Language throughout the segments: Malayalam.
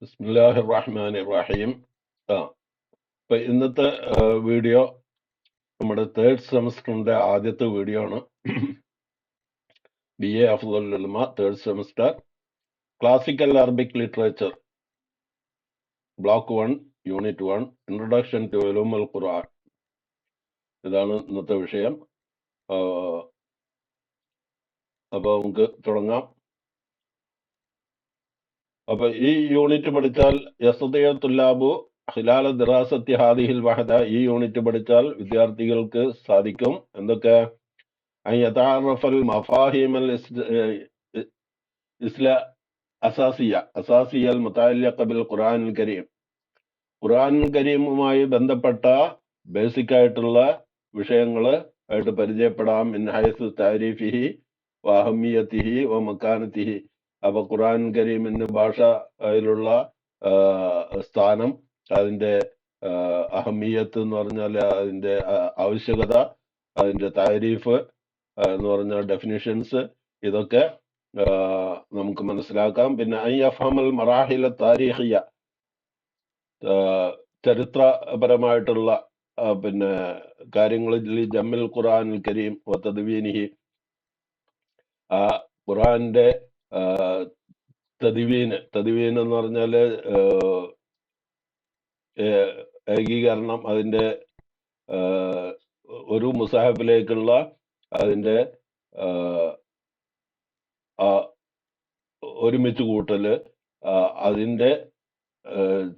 ബിസ്മില്ലാഹിർ റഹ്മാനിർ റഹീം. ആ ഇപ്പൊ ഇന്നത്തെ വീഡിയോ നമ്മുടെ തേർഡ് സെമസ്റ്ററിന്റെ ആദ്യത്തെ വീഡിയോ ആണ്. BA Afzal Ulama third semester classical Arabic literature block 1 unit 1 introduction to ഉലൂമുൽ ഖുർആൻ. ഇതാണ് ഇന്നത്തെ വിഷയം. അപ്പോൾ നമുക്ക് തുടങ്ങാം. അപ്പൊ ഈ യൂണിറ്റ് പഠിച്ചാൽ യസ്തതിഉ തുല്ലാബു ഖിലാല ദിറാസത്തി ഹാദിഹിൽ വഹദ, ഈ യൂണിറ്റ് പഠിച്ചാൽ വിദ്യാർത്ഥികൾക്ക് സാധിക്കും എന്തൊക്കെ? أن يتعرف المفاهيم أساسية المتعلقة بالقرآن الكريم. ഖുർആൻ കരീമുമായി ബന്ധപ്പെട്ട ബേസിക് ആയിട്ടുള്ള വിഷയങ്ങൾ ആയിട്ട് പരിചയപ്പെടാം. മിൻ ഹൈസു താരീഫിഹി വ അഹമ്മിയത്തിഹി വ മക്കാനത്തിഹി. അപ്പൊ ഖുർആൻ കരീമിന് ഭാഷയിലുള്ള സ്ഥാനം, അതിന്റെ അഹമ്മിയത്ത് എന്ന് പറഞ്ഞാൽ അതിന്റെ ആവശ്യകത, അതിന്റെ താരീഫ് എന്ന് പറഞ്ഞ ഡെഫിനിഷൻസ്, ഇതൊക്കെ നമുക്ക് മനസ്സിലാക്കാം. പിന്നെ അയ്യഫഹമൽ മറാഹില താരീഖിയ, ചരിത്രപരമായിട്ടുള്ള പിന്നെ കാര്യങ്ങളിൽ ജമ്മിൽ ഖുർആനുൽ കരീം വ തദ്വീനിഹി, ആ ഖുർആന്റെ തദ്വീൻ എന്ന് പറഞ്ഞാല് ഏകീകരണം, അതിന്റെ ഒരു മുസാഹിബിലേക്കുള്ള അതിന്റെ ഒരുമിച്ച് കൂട്ടല്, അതിന്റെ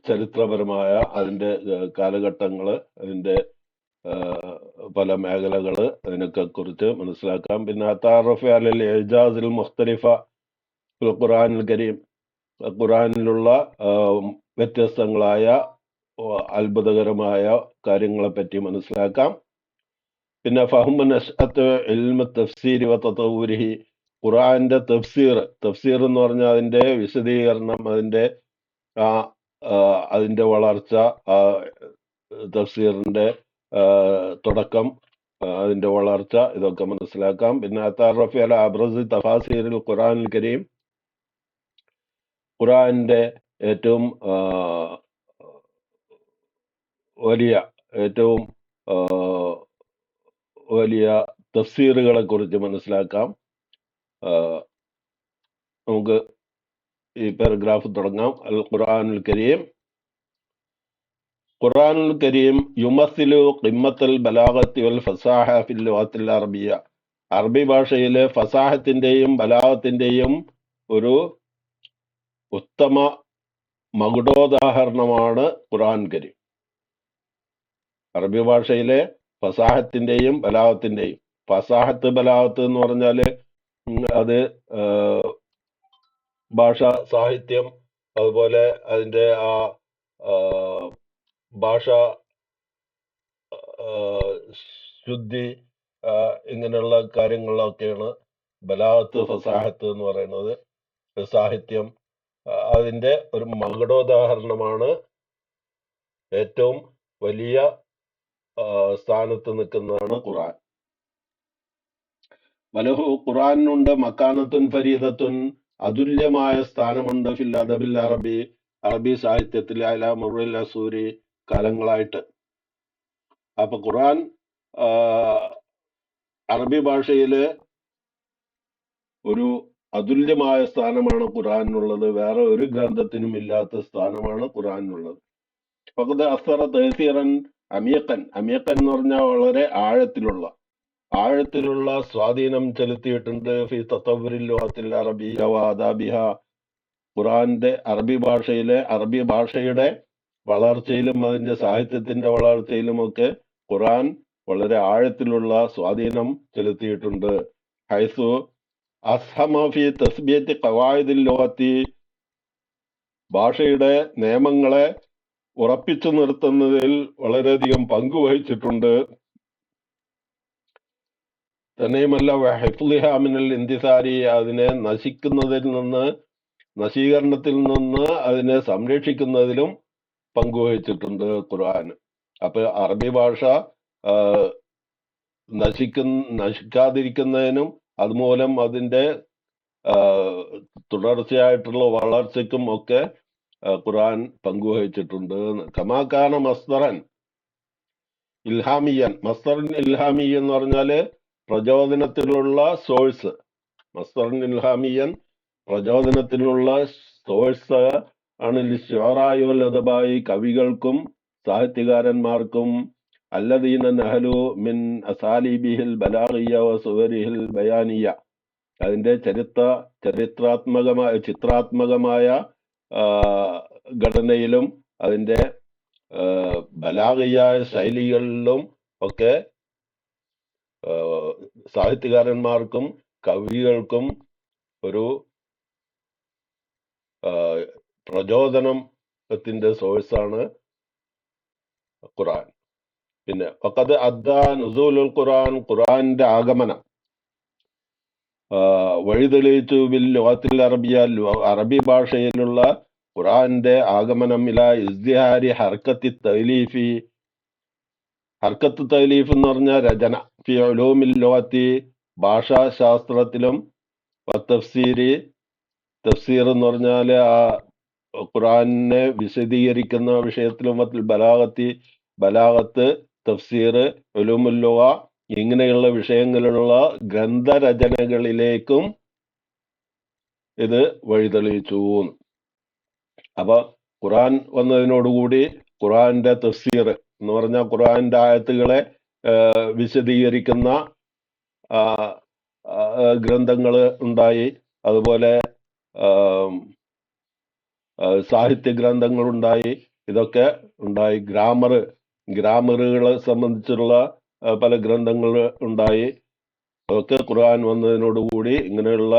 ചരിത്രപരമായ അതിന്റെ കാലഘട്ടങ്ങള്, അതിന്റെ പല മേഖലകള്, അതിനൊക്കെ കുറിച്ച് മനസ്സിലാക്കാം. പിന്നെ അതാറഫ് അലൽ ഇജാസിൽ മുഖ്തലിഫ ഫിൽ ഖുർആനുൽ കരീം, ഖുർആനിലുള്ള വ്യത്യസ്തങ്ങളായ അത്ഭുതകരമായ കാര്യങ്ങളെ പറ്റി മനസ്സിലാക്കാം. പിന്നെ ഫഹ്മു നശ്അത്ത് ഇൽമു തഫ്സീരി വ തതവ്വുരിഹി, ഖുർആന്റെ തഫ്സീർ എന്ന് പറഞ്ഞാൽ അതിന്റെ വിശദീകരണം, അതിന്റെ വളർച്ച, തഫ്സീറിന്റെ തുടക്കം, അതിന്റെ വളർച്ച, ഇതൊക്കെ മനസ്സിലാക്കാം. പിന്നെ അതാറഫ് അല അബ്റസി തഫാസീറിൽ ഖുർആനുൽ കരീം, ഖുർആന്റെ ഏറ്റവും വലിയ തഫ്സീറുകളെ കുറിച്ച് മനസ്സിലാക്കാം. നമുക്ക് ഈ പാരഗ്രാഫ് തുടങ്ങാം. അൽ ഖുർആനുൽ കരീം. ഖുർആനുൽ കരീം യുമസ്സിലു ഖിമ്മത്തുൽ ബലാഗത്തി വൽ ഫസാഹ ഫിൽ ലുഗത്തിൽ അറബിയ, അറബി ഭാഷയിലെ ഫസാഹത്തിന്റെയും ബലാഗത്തിന്റെയും ഒരു ഉത്തമ മകുടോദാഹരണമാണ് ഖുർആൻ കരീം. അറബി ഭാഷയിലെ ഫസാഹത്തിന്റെയും ബലാഗത്തിന്റെയും, ഫസാഹത്ത് ബലാഗത്ത് എന്ന് പറഞ്ഞാല് അത് ഭാഷ സാഹിത്യം, അതുപോലെ അതിന്റെ ആ ഭാഷ ശുദ്ധി, ഇങ്ങനെയുള്ള കാര്യങ്ങളിലൊക്കെയാണ് ബലാഗത്ത് ഫസാഹത്ത് എന്ന് പറയുന്നത്. സാഹിത്യം, അതിന്റെ ഒരു മകുടോദാഹരണമാണ്, ഏറ്റവും വലിയ സ്ഥാനത്ത് നിൽക്കുന്നതാണ് ഖുർആൻ. വലഹു, ഖുർആനുണ്ട് മക്കാനത്തുൻ ഫരീദത്തുൻ, അതുല്യമായ സ്ഥാനമുണ്ട് ഫിൽ അദബിൽ അറബി, അറബി സാഹിത്യത്തിൽ അല മുറിൽ അസൂരി, കാലങ്ങളായിട്ട്. അപ്പൊ ഖുർആൻ അറബി ഭാഷയില് ഒരു അതുല്യമായ സ്ഥാനമാണ് ഖുർആനുള്ളത്. വേറെ ഒരു ഗ്രന്ഥത്തിനും ഇല്ലാത്ത സ്ഥാനമാണ് ഖുർആനുള്ളത്. ഫഖദ് അസ്സറ തഅ്സീറൻ അമീഖൻ, അമീഖൻ എന്ന് പറഞ്ഞാൽ വളരെ ആഴത്തിലുള്ള സ്വാധീനം ചെലുത്തിയിട്ടുണ്ട്. ഫി തതവ്വുരിൽ ലുഗത്തിൽ അറബിയ്യ വ ആദാബിഹ, ഖുർആന്റെ അറബി ഭാഷയുടെ വളർച്ചയിലും അതിന്റെ സാഹിത്യത്തിന്റെ വളർച്ചയിലുമൊക്കെ ഖുർആൻ വളരെ ആഴത്തിലുള്ള സ്വാധീനം ചെലുത്തിയിട്ടുണ്ട്. ഹൈസു അസ്ഹമ ഫി തസ്ബീത്തി ഖവായിദിൽ ലുഗത്തി, ഭാഷയുടെ നിയമങ്ങളെ ഉറപ്പിച്ചു നിർത്തുന്നതിൽ വളരെയധികം പങ്കുവഹിച്ചിട്ടുണ്ട്. തന്നെയുമല്ല വഹിഫ്ളിഹ മിനൽ ഇന്തിസാരി, അതിനെ നശീകരണത്തിൽ നിന്ന് അതിനെ സംരക്ഷിക്കുന്നതിലും പങ്കുവഹിച്ചിട്ടുണ്ട് ഖുർആൻ. അപ്പൊ അറബി ഭാഷ നശിക്കാതിരിക്കുന്നതിനും അതുമൂലം അതിന്റെ തുടർച്ചയായിട്ടുള്ള വളർച്ചയ്ക്കും ഒക്കെ ഖുർആൻ പങ്കുവഹിച്ചിട്ടുണ്ട്. കമാകാന മസ്ദറൻ ഇൽഹാമിയൻ. മസ്ദറിൻ ഇൽഹാമി എന്ന് പറഞ്ഞാല് പ്രചോദനത്തിലുള്ള സോഴ്സ്. മസ്ദറിൻ ഇൽഹാമിയൻ പ്രചോദനത്തിലുള്ള സോഴ്സ് ആണ് ലിശ്ശുഅറാഇ അദബായി, കവികൾക്കും സാഹിത്യകാരന്മാർക്കും, അല്ലദീന നഹലു മിൻ അസാലിബിഹിൽ ബലാഗിയ വസുവരിഹിൽ ബയാനിയ, അതിന്റെ ചിത്രാത്മകമായ ഘടനയിലും അതിന്റെ ബലാഗിയായ ശൈലികളിലും ഒക്കെ സാഹിത്യകാരന്മാർക്കും കവികൾക്കും ഒരു പ്രചോദനത്തിന്റെ സോഴ്സാണ് ഖുർആൻ. പിന്നെ വഖദ് അദ്ദാ നുസൂലുൽ ഖുർആൻ, ഖുർആന്റെ ആഗമനം വഴിതെളിയിച്ചു ബിൽ ലുഗത്തിൽ അറബിയ, അറബി ഭാഷയിലുള്ള ഖുർആന്റെ ആഗമനം ഇലാ ഇസ്തിഹാരി ഹർക്കത്തി തഅലീഫി. ഹർക്കത്ത് തഅലീഫ് എന്ന് പറഞ്ഞാൽ രചന, ഫി ഉലൂമിൽ ലുഗത്തി, ഭാഷാശാസ്ത്രത്തിലും, തഫ്സീർ എന്ന് പറഞ്ഞാൽ ആ ഖുർആനെ വിശദീകരിക്കുന്ന വിഷയത്തിലും, ബലാഗത്ത്, തഫ്സീർ, ഉലൂമുൽ ലുഗ ഇങ്ങനെയുള്ള വിഷയങ്ങളിലുള്ള ഗ്രന്ഥരചനകളിലേക്കും ഇത് വഴിതെളിയിച്ചു. അപ്പൊ ഖുർആൻ വന്നതിനോടുകൂടി ഖുർആന്റെ തഫ്സീർ എന്ന് പറഞ്ഞാൽ ഖുർആന്റെ ആയത്തുകളെ വിശദീകരിക്കുന്ന ഗ്രന്ഥങ്ങൾ ഉണ്ടായി. അതുപോലെ സാഹിത്യ ഗ്രന്ഥങ്ങൾ ഉണ്ടായി. ഇതൊക്കെ ഉണ്ടായി. ഗ്രാമറുകളെ സംബന്ധിച്ചുള്ള പല ഗ്രന്ഥങ്ങൾ ഉണ്ടായി. അതൊക്കെ ഖുർആൻ വന്നതിനോടുകൂടി ഇങ്ങനെയുള്ള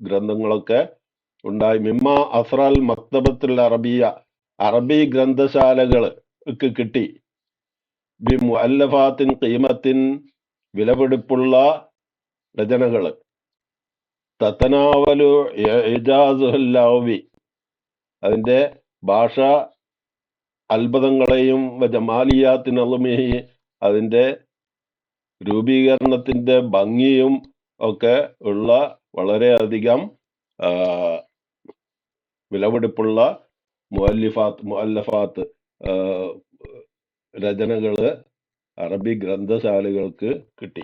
ഗ്രന്ഥങ്ങളൊക്കെ ഉണ്ടായി. മിമ്മ അസ്റൽ മക്തബത്തുൽ അറബിയ, അറബി ഗ്രന്ഥശാലകൾക്ക് കിട്ടി. ബി മുഅല്ലഫാത്തിൻ ഖീമത്തിൻ, വിലപിടിപ്പുള്ള രചനകള്. തതനാവലു ഇജാസുൽ ലഗ്വി, അതിന്റെ ഭാഷ അത്ഭുതങ്ങളെയും ജമാലിയാത്തിൻ അളുമിഹി, അതിന്റെ രൂപീകരണത്തിന്റെ ഭംഗിയും ഒക്കെ ഉള്ള വളരെയധികം വിലപിടിപ്പുള്ള മുഅല്ലഫാത്ത് രചനകള് അറബി ഗ്രന്ഥശാലകൾക്ക് കിട്ടി.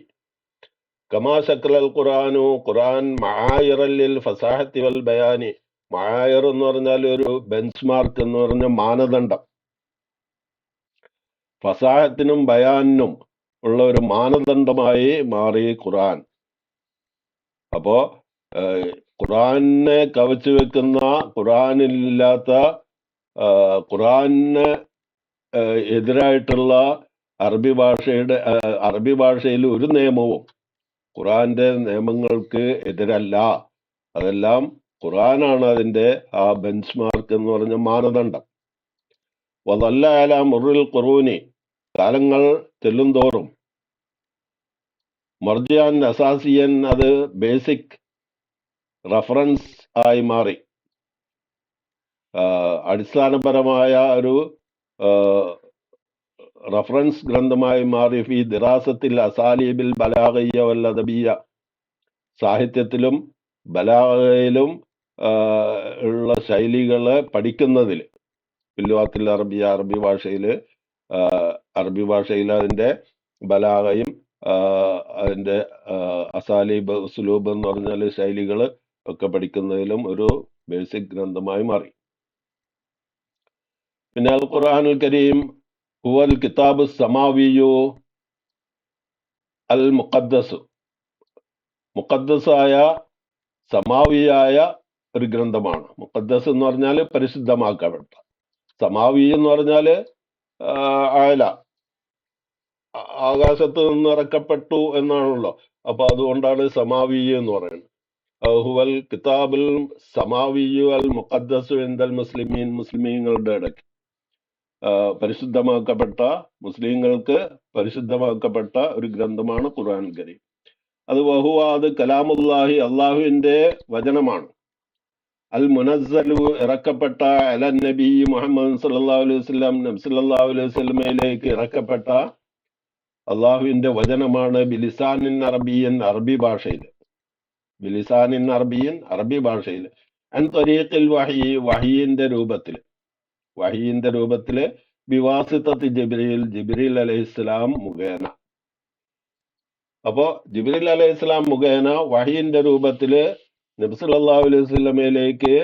കമാ ശക്ലൽ ഖുർആനു, ഖുർആൻ മആയിറൽ ലിൽ ഫസാഹത്തി വൽ ബയാനി. മആയിർ എന്ന് പറഞ്ഞാൽ ഒരു ബെഞ്ച് മാർക്ക് എന്ന് പറഞ്ഞ മാനദണ്ഡം, ഫസാഹത്തിനും ബയാനിനും ഉള്ള ഒരു മാനദണ്ഡമായി മാറി ഖുർആൻ. അപ്പോ ഖുർആനെ കവച്ചു വെക്കുന്ന, ഖുർആനിലില്ലാത്ത, ഖുർആന് എതിരായിട്ടുള്ള അറബി ഭാഷയിൽ ഒരു നിയമവും ഖുർആന്റെ നിയമങ്ങൾക്ക് എതിരല്ല. അതെല്ലാം ഖുർആനാണ് അതിന്റെ ആ ബെഞ്ച് മാർക്ക് എന്ന് പറഞ്ഞ മാനദണ്ഡം. വദല്ല അലാ മുറിൽ ഖുറൂനി, കാലങ്ങൾ ചെല്ലുന്തോറും, മർജിയാൻ അസാസിയൻ, അത് ബേസിക് റഫറൻസ് ആയി മാറി, അടിസ്ഥാനപരമായ ഒരു റഫറൻസ് ഗ്രന്ഥമായി മാറി. ഫി ദിറാസത്തിൽ അസാലിബിൽ ബലാഗിയ വൽ അദബിയ, സാഹിത്യത്തിലും ബലാഗയിലും ഉള്ള ശൈലികളെ പഠിക്കുന്നതിൽ. ബില്ലുവാത്തിൽ അറബിയ, അറബി ഭാഷയിൽ അതിന്റെ ബലാഗയും അതിന്റെ അസാലിബ്, ഉസ്ലൂബ് എന്ന് പറഞ്ഞാൽ ശൈലികൾ ഒക്കെ പഠിക്കുന്നതിലും ഒരു ബേസിക് ഗ്രന്ഥമായി മാറി. പിന്നെ അൽ ഖുർആനുൽ കരീം ഹുവൽ കിതാബ് സമാവിയു അൽ മുഖദ്ദസ്, മുഖദ്ദസായ സമാവിയായ ഒരു ഗ്രന്ഥമാണ്. മുഖദ്ദസ് എന്ന് പറഞ്ഞാൽ പരിശുദ്ധമാക്കപ്പെട്ട, സമാവി എന്ന് പറഞ്ഞാൽ ആയല, ആകാശത്ത് നിന്ന് ഇറക്കപ്പെട്ടു എന്നാണല്ലോ. അപ്പൊ അതുകൊണ്ടാണ് സമാവി എന്ന് പറയുന്നത്. ഹുവൽ കിതാബുൽ സമാവിയു അൽ മുഖദ്ദസു ഇൻദൽ മുസ്ലിമീൻ, മുസ്ലിമീങ്ങളുടെ ഇടയ്ക്ക് പരിശുദ്ധമാക്കപ്പെട്ട, മുസ്ലിങ്ങൾക്ക് പരിശുദ്ധമാക്കപ്പെട്ട ഒരു ഗ്രന്ഥമാണ് ഖുർആൻ കരീം. അത് വഹുവ, അത് കലാമുല്ലാഹി, അള്ളാഹുവിന്റെ വചനമാണ്. അൽ മുനസ്സലു, ഇറക്കപ്പെട്ട, അല നബി മുഹമ്മദ് സല്ലല്ലാഹു അലൈഹി വസല്ലം, നബി സല്ലല്ലാഹു അലൈഹി വസല്ലമയിലേക്ക് ഇറക്കപ്പെട്ട അള്ളാഹുവിന്റെ വചനമാണ്. ബിലിസാനിൻ അറബിയൻ, അറബി ഭാഷയിൽ. ബിലിസാനിൻ അറബിയൻ, അറബി ഭാഷയിൽ. അൻ ത്വരീഖിൽ വഹി, വഹീന്റെ രൂപത്തില് ബിവാസിത്തത്തി ജിബ്രീൽ അലൈഹിസ്സലാം മുഖേന. അപ്പോ ജിബ്രീൽ അലൈഹിസ്സലാം മുഖേന വഹീന്റെ രൂപത്തില് നബി സല്ലല്ലാഹു അലൈഹി വസല്ലമയിലേക്ക്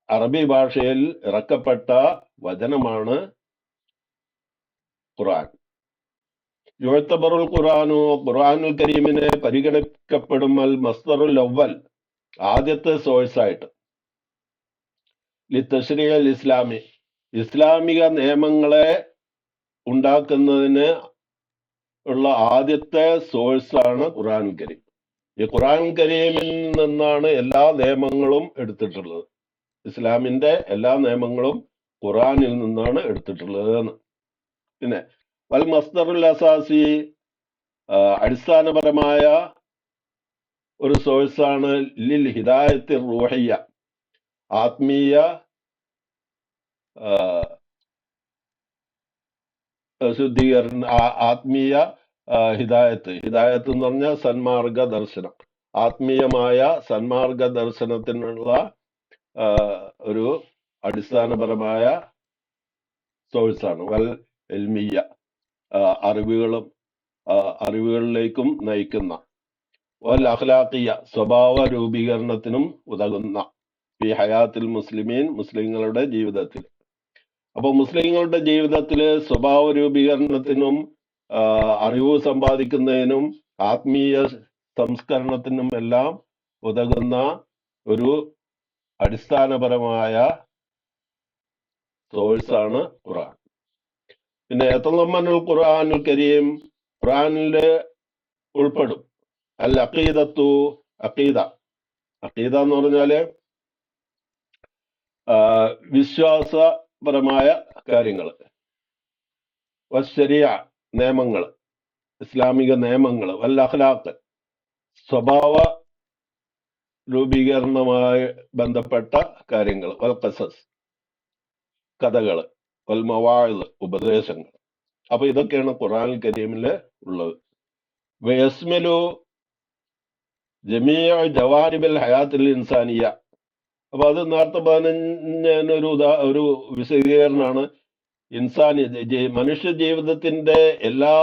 അറബി ഭാഷയിൽ ഇറക്കപ്പെട്ട വചനമാണ് ഖുർആൻ. യുഅ്തബറുൽ ഖുർആനുൽ കരീമിനെ പരിഗണിക്കപ്പെടും അൽ മസ്ദറുൽ അവ്വൽ, ആദ്യത്തെ സോഴ്സ് ആയിട്ട്, ലിത്തശ്രീഅൽ ഇസ്ലാമി, ഇസ്ലാമിക നിയമങ്ങളെ ഉണ്ടാക്കുന്നതിന് ഉള്ള ആദ്യത്തെ സോഴ്സ് ആണ് ഖുർആനുൽ കരീം. ഈ ഖുർആനുൽ കരീമിൽ നിന്നാണ് എല്ലാ നിയമങ്ങളും എടുത്തിട്ടുള്ളത്. ഇസ്ലാമിന്റെ എല്ലാ നിയമങ്ങളും ഖുർആനിൽ നിന്നാണ് എടുത്തിട്ടുള്ളത്. പിന്നെ വൽ മസ്ദറുൽ അസാസി, അടിസ്ഥാനപരമായ ഒരു സോഴ്സാണ് ലിൽ ഹിദായത്തി റൂഹിയ, ആത്മീയ ശുദ്ധീകരണ, ആത്മീയ ഹിദായത്ത് എന്ന് പറഞ്ഞാൽ സന്മാർഗ ദർശനം, ആത്മീയമായ സന്മാർഗ ദർശനത്തിനുള്ള ഒരു അടിസ്ഥാനപരമായ സോഴ്സാണ്. വൽ എൽമിയ, അറിവുകളിലേക്കും നയിക്കുന്ന. വൽ അഖ്ലാഖിയ, സ്വഭാവ രൂപീകരണത്തിനും ഉതകുന്ന. ഈ ഹയാത്തിൽ മുസ്ലിമീൻ, മുസ്ലിങ്ങളുടെ ജീവിതത്തിൽ. അപ്പൊ മുസ്ലിങ്ങളുടെ ജീവിതത്തില് സ്വഭാവ രൂപീകരണത്തിനും അറിവ് സമ്പാദിക്കുന്നതിനും ആത്മീയ സംസ്കരണത്തിനും എല്ലാം ഉതകുന്ന ഒരു അടിസ്ഥാനപരമായ സോഴ്സാണ് ഖുർആൻ. പിന്നെ യതളമ്മനുൽ ഖുർആനുൽ കരീം, ഖുർആനില് ഉൾപ്പെടും അൽ അഖീദത്തു, അഖീദ എന്ന് പറഞ്ഞാല് വിശ്വാസപരമായ കാര്യങ്ങൾ, വശരിയ, നിയമങ്ങൾ, ഇസ്ലാമിക നിയമങ്ങൾ, വൽ അഖ്ലാഖ്, സ്വഭാവ രൂപീകരണവുമായി ബന്ധപ്പെട്ട കാര്യങ്ങൾ, വൽ ഖസസ്, കഥകൾ, വൽ മവാഇദ്, ഉപദേശങ്ങൾ. അപ്പൊ ഇതൊക്കെയാണ് ഖുർആനുൽ കരീമില് ഉള്ളത്. വയസ്മിലു ജമീഅ ജവാനിബിൽ ഹയാത്തിൽ ഇൻസാനിയ. അപ്പൊ അത് നേരത്തെ ഒരു വിശദീകരണമാണ്. മനുഷ്യ ജീവിതത്തിന്റെ എല്ലാ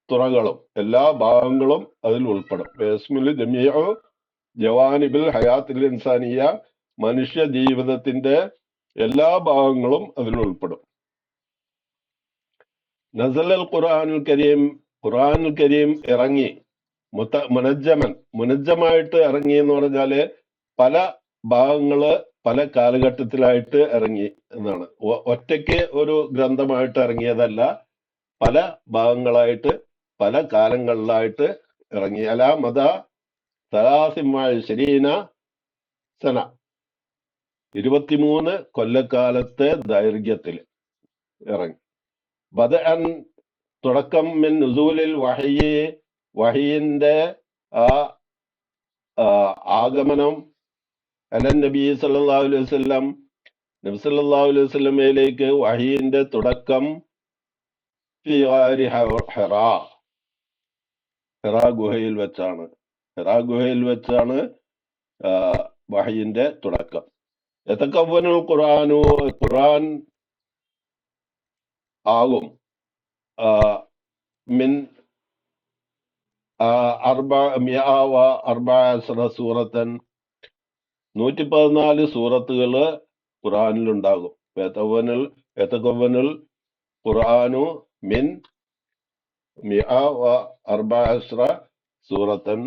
തുറകളും, എല്ലാ ഭാഗങ്ങളും അതിൽ ഉൾപ്പെടും. വയസ്മിലു ജമീഅ ജവാനിബിൽ ഹയാത്തിൽ ഇൻസാനിയ, മനുഷ്യ ജീവിതത്തിന്റെ എല്ലാ ഭാഗങ്ങളും അതിൽ ഉൾപ്പെടും. നസലൽ ഖുർആനുൽ കരീം ഇറങ്ങി, മുനജ്ജമായിട്ട് ഇറങ്ങി എന്ന് പറഞ്ഞാല് പല ഭാഗങ്ങള് പല കാലഘട്ടത്തിലായിട്ട് ഇറങ്ങി എന്നാണ്. ഒറ്റയ്ക്ക് ഒരു ഗ്രന്ഥമായിട്ട് ഇറങ്ങിയതല്ല, പല ഭാഗങ്ങളായിട്ട് പല കാലങ്ങളിലായിട്ട് ഇറങ്ങി. അല മദ 23 സന, 23 കൊല്ലക്കാലത്തെ ദൈർഘ്യത്തിൽ ഇറങ്ങി. ബദഅൻ, തുടക്കം, മിൻ നുസൂലിൽ വഹയി, വഹയിന്റെ ആഗമനം, അലൻ നബി സല്ലല്ലാഹു അലൈഹി വസല്ലം, നബി സല്ലല്ലാഹു അലൈഹി വസല്ലമയിലേക്ക് വഹയിന്റെ തുടക്കം ഫി ഗാരി ഹിറാ ഗുഹയിൽ വെച്ചാണ് വഹയിന്റെ തുടക്കം. യതകവ്വനുൽ ഖുർആൻ ആകും മിൻ 414 സൂറത്തൻ, 114 സൂറത്തുകള് ഖുർആനിലുണ്ടാകും. യതകവ്വനുൽ ഖുർആനു മിൻ 114 സൂറത്തൻ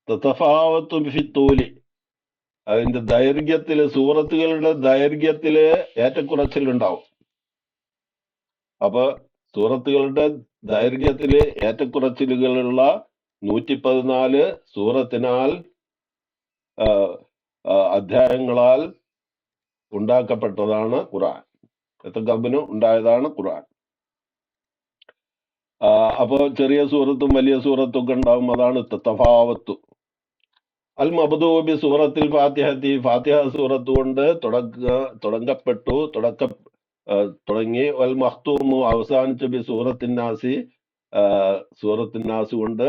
തതഫാവത്തു ഫി തൂലി, അതിന്റെ ദൈർഘ്യത്തില്, സൂറത്തുകളുടെ ദൈർഘ്യത്തില് ഏറ്റക്കുറച്ചിലുണ്ടാവും. അപ്പൊ സൂറത്തുകളുടെ ദൈർഘ്യത്തില് ഏറ്റക്കുറച്ചിലുകളുള്ള 114 സൂറത്തിനാൽ, അധ്യായങ്ങളാൽ ഉണ്ടാക്കപ്പെട്ടതാണ് ഖുർആൻ. യതകവ്വനു ഉണ്ടായതാണ് ഖുർആൻ. അപ്പോ ചെറിയ സൂറത്തും വലിയ സൂറത്തും ഒക്കെ ഉണ്ടാവും. അതാണ് തഫാവത്തു. അൽ മബ്ദൂബി സൂറത്തിൽ ഫാത്തിഹത്തി, ഫാത്തിഹ സൂറത്ത് കൊണ്ട് തുടങ്ങി. വൽ മഖ്തൂമു, അവസാനിച്ചു. ബി സൂറത്തിൻ നാസി, സൂറത്തിൻ നാസ് കൊണ്ട്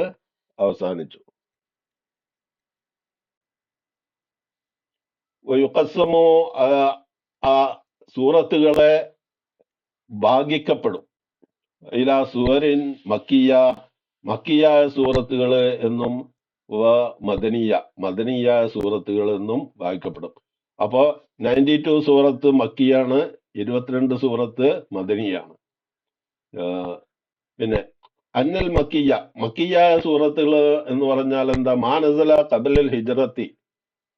അവസാനിച്ചു. യുഖസ്സമു ആ സൂറത്തുകളെ ഭാഗിക്കപ്പെടും. ഇലാ സുവരിൻ മക്കിയ, മക്കിയായ സൂറത്തുകൾ എന്നും മദനിയായ സൂറത്തുകൾ എന്നും ഭാഗിക്കപ്പെടും. അപ്പോ 92 സൂറത്ത് മക്കിയാണ്, 22 സൂറത്ത് മദനിയാണ്. പിന്നെ അന്നൽ മക്കിയായ സൂറത്തുകൾ എന്ന് പറഞ്ഞാൽ എന്താ? മാനസല ഖബലൽ ഹിജ്റത്തി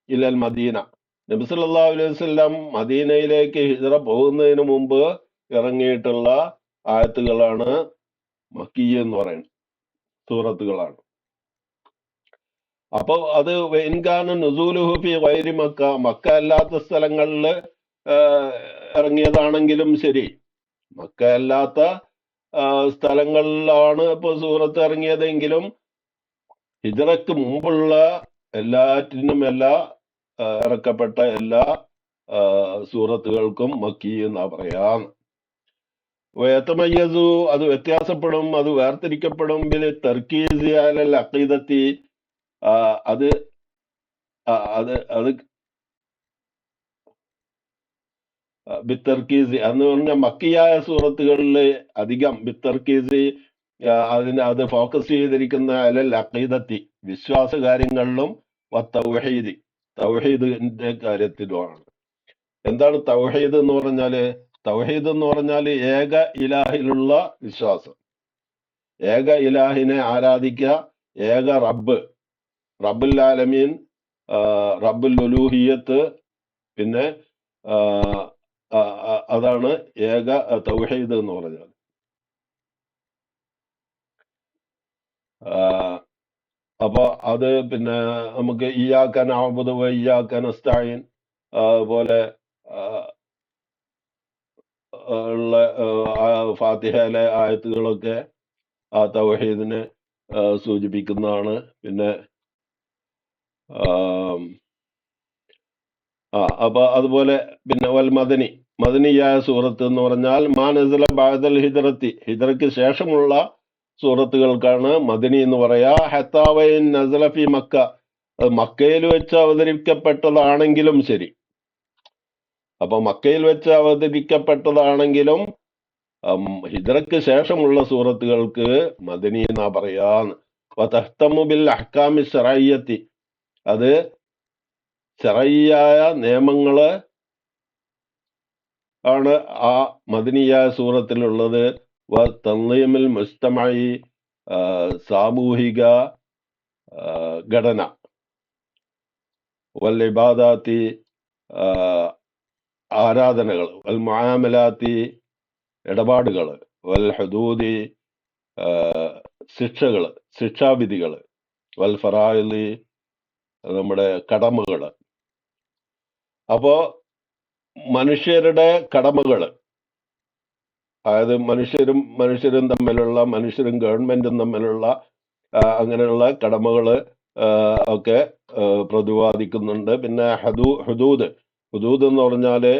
ഇലൽ മദീന, നബി സല്ലല്ലാഹു അലൈഹി വസല്ലം മദീനയിലേക്ക് ഹിജ്റ പോകുന്നതിന് മുമ്പ് ഇറങ്ങിയിട്ടുള്ള ആയത്തുകളാണ് മക്കിയ എന്ന് പറയുന്നത്, സൂറത്തുകളാണ്. അപ്പൊ അത് ഇൻകാന നുസൂലുഹു ഫി ഗൈരി മക്ക, മക്ക അല്ലാത്ത സ്ഥലങ്ങളിൽ ഇറങ്ങിയതാണെങ്കിലും ശരി, മക്ക അല്ലാത്ത സ്ഥലങ്ങളിലാണ് ഇപ്പൊ സൂറത്ത് ഇറങ്ങിയതെങ്കിലും ഹിജ്റയ്ക്ക് മുമ്പുള്ള ഇറക്കപ്പെട്ട എല്ലാ സൂറത്തുകൾക്കും മക്കി എന്നാ പറയാം. വയതമയ്യസു, അത് വ്യത്യാസപ്പെടും, അത് വേർതിരിക്കപ്പെടും. ബിൽ തർക്കീസ് അലൽ അഖീദത്തി, അത് അത് അത് ബിത്തർക്കീസ് എന്ന് പറഞ്ഞാൽ മക്കിയായ സൂറത്തുകളിൽ അധികം ബിത്തർക്കീസ് അത് ഫോക്കസ് ചെയ്തിരിക്കുന്ന അലൽ അഖീദത്തി, വിശ്വാസ കാര്യങ്ങളിലും തൗഹീദിന്റെ കാര്യത്തിലുമാണ്. എന്താണ് തൗഹീദ് എന്ന് പറഞ്ഞാല്? തൗഹീദ് എന്ന് പറഞ്ഞാൽ ഏക ഇലാഹിലുള്ള വിശ്വാസം, ഏക ഇലാഹിനെ ആരാധിക്കുക, ഏക റബ്ബുൽ ആലമീൻ, റബ്ബുൽ ഉലൂഹിയത്ത്, പിന്നെ അതാണ് ഏക തൗഹീദ് എന്ന് പറഞ്ഞാൽ. അപ്പൊ അത് പിന്നെ നമുക്ക് ഇയ്യാക നഅ്ബുദു വ ഇയ്യാക നസ്തഈൻ പോലെ ഉള്ള ഫാത്തിഹയിലെ ആയത്തുകളൊക്കെ ആ തൗഹീദിനെ സൂചിപ്പിക്കുന്നതാണ്. പിന്നെ അപ്പൊ അതുപോലെ പിന്നെ വൽ മദനിയായ സൂറത്ത് എന്ന് പറഞ്ഞാൽ മാനസല ബഅദൽ ഹിജ്റത്തി, ഹിജ്റയ്ക്ക് ശേഷമുള്ള സൂറത്തുകൾക്കാണ് മദനി എന്ന് പറയാ. ഹത്താവൈൻ നസല ഫി മക്ക, അത് മക്കയിൽ വെച്ച് അവതരിപ്പിക്കപ്പെട്ടതാണെങ്കിലും ശരി. അപ്പൊ മക്കയിൽ വെച്ച് അവതരിപ്പിക്കപ്പെട്ടതാണെങ്കിലും ഹിജ്റയ്ക്ക് ശേഷമുള്ള സൂറത്തുകൾക്ക് മദനി എന്നാ പറയാന്ന്. വതഹ്തമു ബിൽ അഹ്കാമി ശറഇയ്യത്തി, അത് ശറഇയ്യായ നിയമങ്ങള് ആണ് ആ മദനിയായ സൂറത്തിലുള്ളത്. വ തൻളീമുൽ മുജ്തമഇ, സാമൂഹിക ഘടന, വൽ ഇബാദാത്തി, ആരാധനകൾ, വൽ മുആമലാത്തി, ഇടപാടുകൾ, വൽ ഹുദൂദി, ശിക്ഷാവിധികൾ, വൽ ഫറായിദി, നമ്മുടെ കടമകൾ. അപ്പോ മനുഷ്യരുടെ കടമകൾ, അതായത് മനുഷ്യരും തമ്മിലുള്ള, മനുഷ്യരും ഗവൺമെന്റും തമ്മിലുള്ള അങ്ങനെയുള്ള കടമകള് ഒക്കെ പ്രതിപാദിക്കുന്നുണ്ട്. പിന്നെ ഹുദൂദ് എന്ന് പറഞ്ഞാല്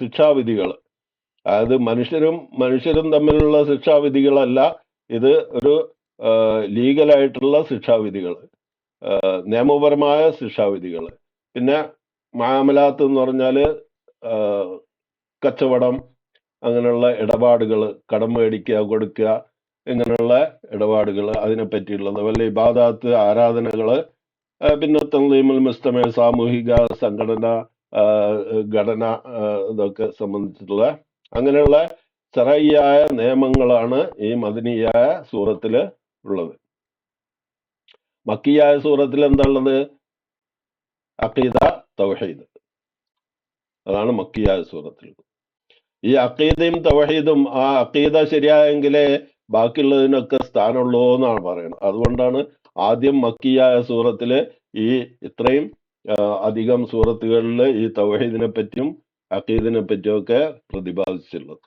ശിക്ഷാവിധികൾ, അതായത് മനുഷ്യരും തമ്മിലുള്ള ശിക്ഷാവിധികളല്ല, ഇത് ഒരു ലീഗലായിട്ടുള്ള ശിക്ഷാവിധികൾ, നിയമപരമായ ശിക്ഷാവിധികൾ. പിന്നെ മുആമലാത്ത് എന്ന് പറഞ്ഞാല് കച്ചവടം, അങ്ങനെയുള്ള ഇടപാടുകൾ, കടം മേടിക്കുക കൊടുക്കുക, ഇങ്ങനെയുള്ള ഇടപാടുകൾ, അതിനെ പറ്റിയുള്ളത്. വല്ല ഇബാദാത്ത്, ആരാധനകള്. പിന്നെ തൻളീമുൽ മുജ്തമഇ, സാമൂഹിക ഘടന, ഇതൊക്കെ സംബന്ധിച്ചിട്ടുള്ള അങ്ങനെയുള്ള ശറഇയ്യായ നിയമങ്ങളാണ് ഈ മദനിയായ സൂറത്തില് ഉള്ളത്. മക്കിയായ സൂറത്തിൽ എന്താ ഉള്ളത്? അഖീദ, തൗഹീദ്, അതാണ് മക്കിയായ സൂറത്തിൽ. ഈ അഖീദയും തൗഹീദും, ആ അഖീദ ശരിയായെങ്കിലേ ബാക്കിയുള്ളതിനൊക്കെ സ്ഥാനമുള്ളൂ എന്നാണ് പറയുന്നത്. അതുകൊണ്ടാണ് ആദ്യം മക്കിയായ സൂറത്തില് ഈ ഇത്രയും അധികം സൂറത്തുകളിൽ ഈ തൗഹീദിനെ പറ്റിയും അഖീദിനെ പറ്റിയും ഒക്കെ പ്രതിപാദിച്ചിട്ടുള്ളത്.